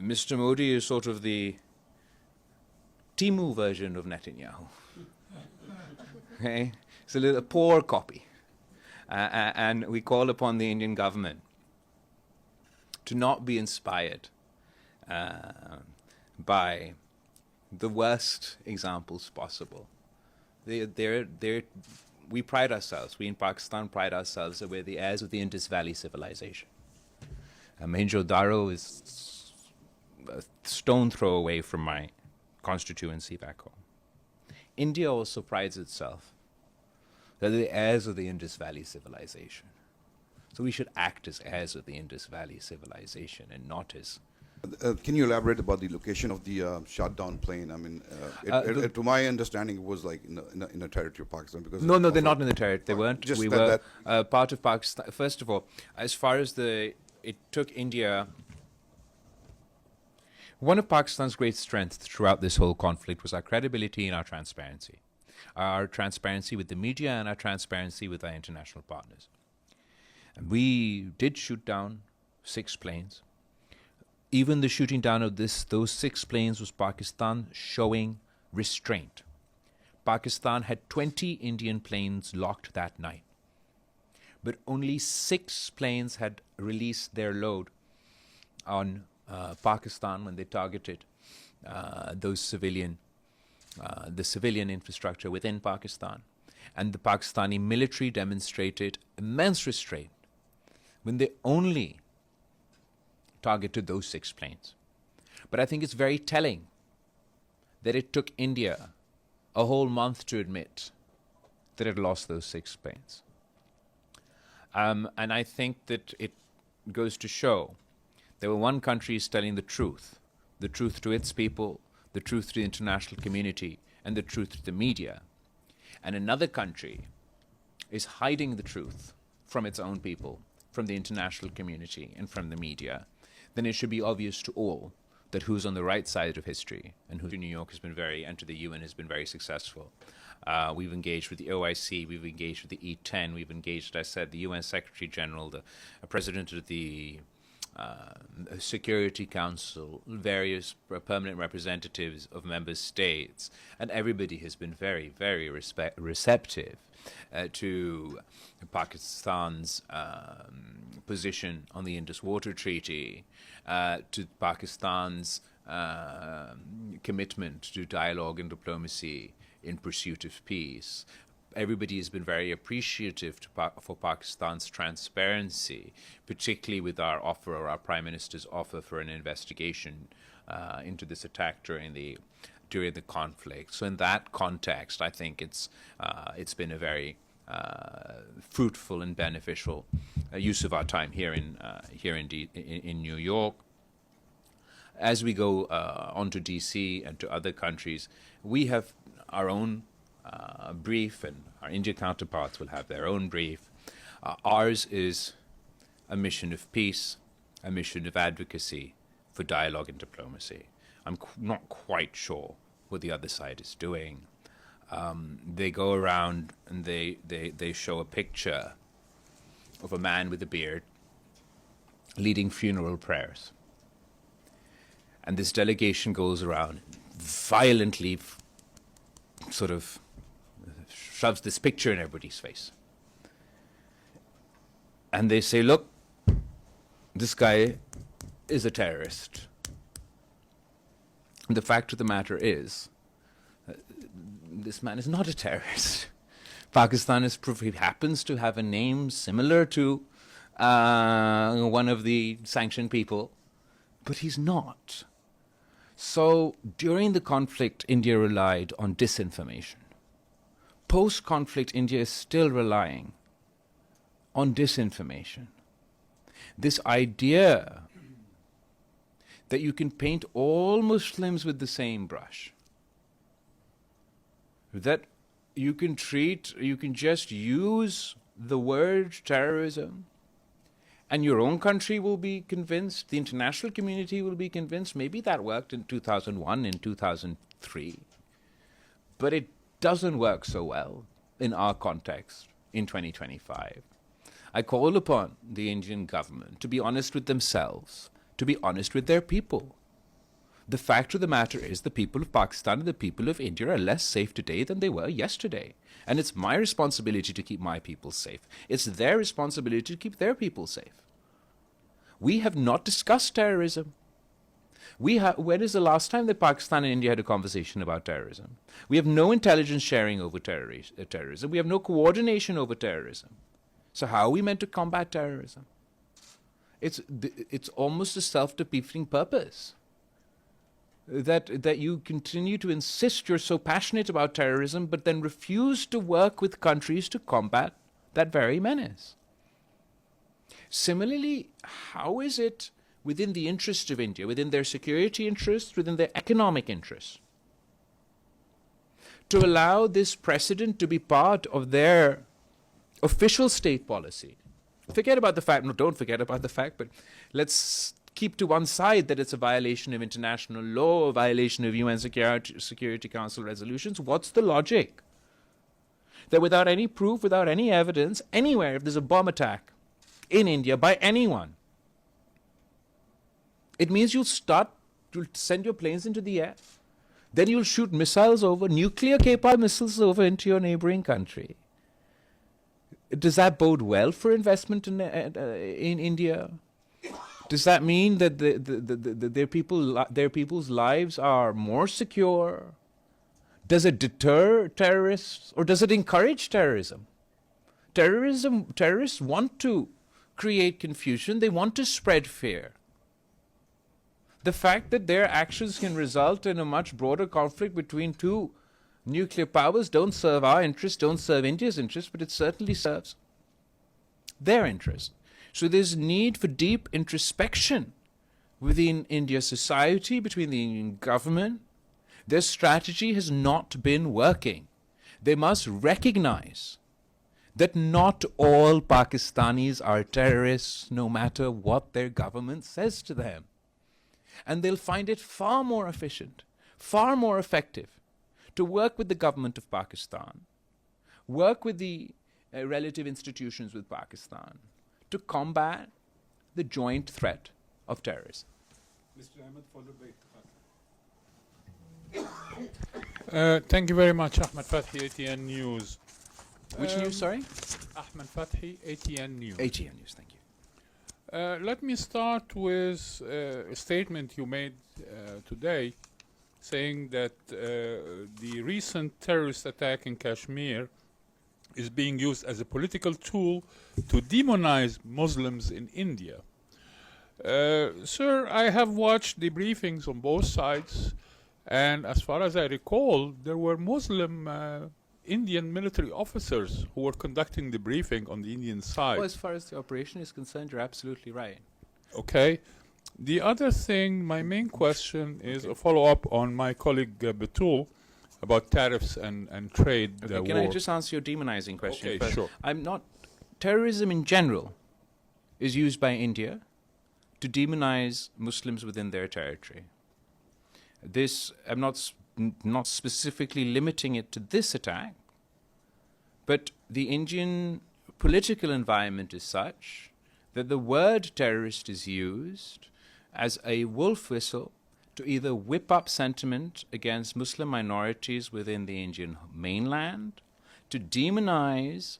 Mr. Modi is sort of the Temu version of Netanyahu. Okay? It's a little poor copy. And we call upon the Indian government to not be inspired by the worst examples possible. We pride ourselves, we in Pakistan pride ourselves that we're the heirs of the Indus Valley civilization. Mohenjo-Daro is a stone throw away from my constituency back home. India also prides itself that they're the heirs of the Indus Valley civilization. So we should act as heirs of the Indus Valley civilization and not as... Can you elaborate about the location of the shot down plane? I mean, to my understanding, it was like in a territory of Pakistan. Because no, they're not in the territory. They weren't. Just we were part of Pakistan. First of all, as far as it took India... One of Pakistan's great strengths throughout this whole conflict was our credibility and our transparency. Our transparency with the media and our transparency with our international partners. And we did shoot down 6 planes. Even the shooting down of those 6 planes was Pakistan showing restraint. Pakistan had 20 Indian planes locked that night. But only 6 planes had released their load on Pakistan when they targeted the civilian infrastructure within Pakistan. And the Pakistani military demonstrated immense restraint when they only targeted those 6 planes. But I think it's very telling that it took India a whole month to admit that it lost those 6 planes. And I think that it goes to show that when one country is telling the truth to its people, the truth to the international community, and the truth to the media, and another country is hiding the truth from its own people, from the international community, and from the media, then it should be obvious to all that who's on the right side of history and who to New York has been and to the UN has been very successful. We've engaged with the OIC, we've engaged with the E10, we've engaged, as I said, the UN Secretary General, the President of the Security Council, various permanent representatives of member states, and everybody has been very, very receptive to Pakistan's position on the Indus Water Treaty, to Pakistan's commitment to dialogue and diplomacy in pursuit of peace. Everybody has been very appreciative for Pakistan's transparency, particularly with our offer, or our Prime Minister's offer, for an investigation into this attack during the conflict. So in that context, I think it's been a very fruitful and beneficial use of our time here in New York. As we go on to DC and to other countries, we have our own brief, and our India counterparts will have their own brief. Ours is a mission of peace, a mission of advocacy for dialogue and diplomacy. I'm not quite sure what the other side is doing. They go around and they show a picture of a man with a beard leading funeral prayers. And this delegation goes around violently sort of shoves this picture in everybody's face. And they say, look, this guy is a terrorist. And the fact of the matter is, this man is not a terrorist. Pakistan happens to have a name similar to one of the sanctioned people, but he's not. So during the conflict, India relied on disinformation. Post-conflict, India is still relying on disinformation. This idea that you can paint all Muslims with the same brush, that you can just use the word terrorism, and your own country will be convinced, the international community will be convinced. Maybe that worked in 2001, in 2003, but it doesn't work so well in our context in 2025. I call upon the Indian government to be honest with themselves, to be honest with their people, The fact of the matter is the people of Pakistan and the people of India are less safe today than they were yesterday. And it's my responsibility to keep my people safe. It's their responsibility to keep their people safe. We have not discussed terrorism. When is the last time that Pakistan and India had a conversation about terrorism? We have no intelligence sharing over terrorism. We have no coordination over terrorism. So how are we meant to combat terrorism? It's almost a self-defeating purpose. That you continue to insist you're so passionate about terrorism, but then refuse to work with countries to combat that very menace. Similarly, how is it within the interest of India, within their security interests, within their economic interests, to allow this precedent to be part of their official state policy? Forget about the fact, no, don't forget about the fact, but let's keep to one side that it's a violation of international law, a violation of UN Security Council resolutions. What's the logic? That without any proof, without any evidence, anywhere, if there's a bomb attack in India by anyone, it means you'll send your planes into the air, then you'll shoot missiles over, nuclear-capable missiles over into your neighboring country. Does that bode well for investment in India? Does that mean that their people's lives are more secure? Does it deter terrorists, or does it encourage terrorism? Terrorists want to create confusion. They want to spread fear. The fact that their actions can result in a much broader conflict between two nuclear powers don't serve our interests, don't serve India's interests, but it certainly serves their interests. So there's need for deep introspection within India's society, between the Indian government. Their strategy has not been working. They must recognize that not all Pakistanis are terrorists, no matter what their government says to them. And they'll find it far more efficient, far more effective to work with the government of Pakistan, work with the relative institutions with Pakistan, to combat the joint threat of terrorism. Mr. Ahmed, followed by thank you very much, Ahmed Fathi, ATN News. Which news, sorry? Ahmed Fathi, ATN News. ATN News, thank you. Let me start with a statement you made today, saying that the recent terrorist attack in Kashmir is being used as a political tool to demonize Muslims in India. Sir, I have watched the briefings on both sides, and as far as I recall, there were Muslim Indian military officers who were conducting the briefing on the Indian side. Well, as far as the operation is concerned, you're absolutely right. Okay. The other thing, my main question is a follow-up on my colleague Batul about tariffs and trade Okay, can I just answer your demonizing question Okay, first? sure. Terrorism in general is used by India to demonize Muslims within their territory. I'm not specifically limiting it to this attack, but the Indian political environment is such that the word terrorist is used as a wolf whistle to either whip up sentiment against Muslim minorities within the Indian mainland, to demonize,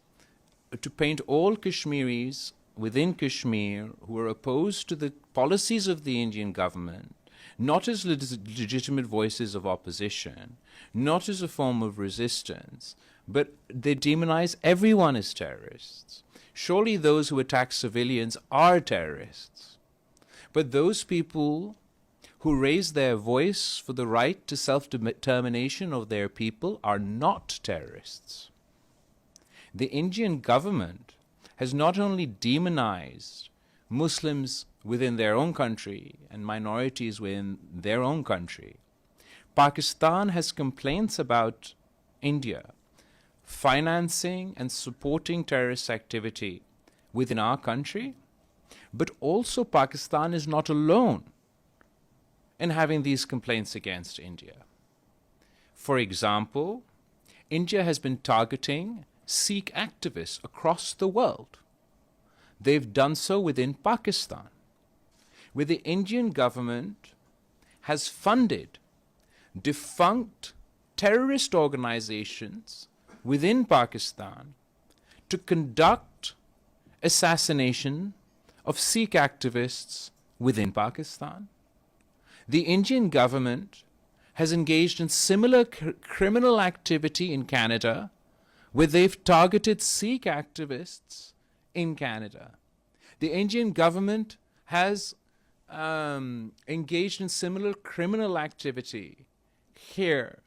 to paint all Kashmiris within Kashmir who are opposed to the policies of the Indian government, not as legitimate voices of opposition, not as a form of resistance, but they demonize everyone as terrorists. Surely those who attack civilians are terrorists. But those people who raise their voice for the right to self-determination of their people are not terrorists. The Indian government has not only demonized Muslims within their own country and minorities within their own country. Pakistan has complaints about India financing and supporting terrorist activity within our country, but also Pakistan is not alone in having these complaints against India. For example, India has been targeting Sikh activists across the world. They've done so within Pakistan, where the Indian government has funded defunct terrorist organizations within Pakistan to conduct assassination of Sikh activists within Pakistan. The Indian government has engaged in similar criminal activity in Canada, where they've targeted Sikh activists in Canada. The Indian government has engaged in similar criminal activity here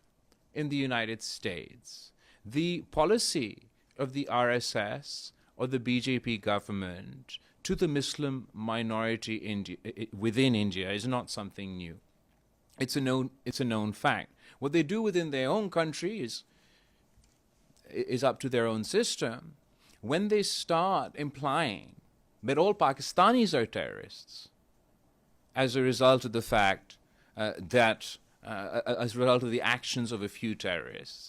in the United States. The policy of the RSS or the BJP government to the Muslim minority within India is not something new. It's a known fact. What they do within their own country is up to their own system. When they start implying that all Pakistanis are terrorists as a result of the fact as a result of the actions of a few terrorists,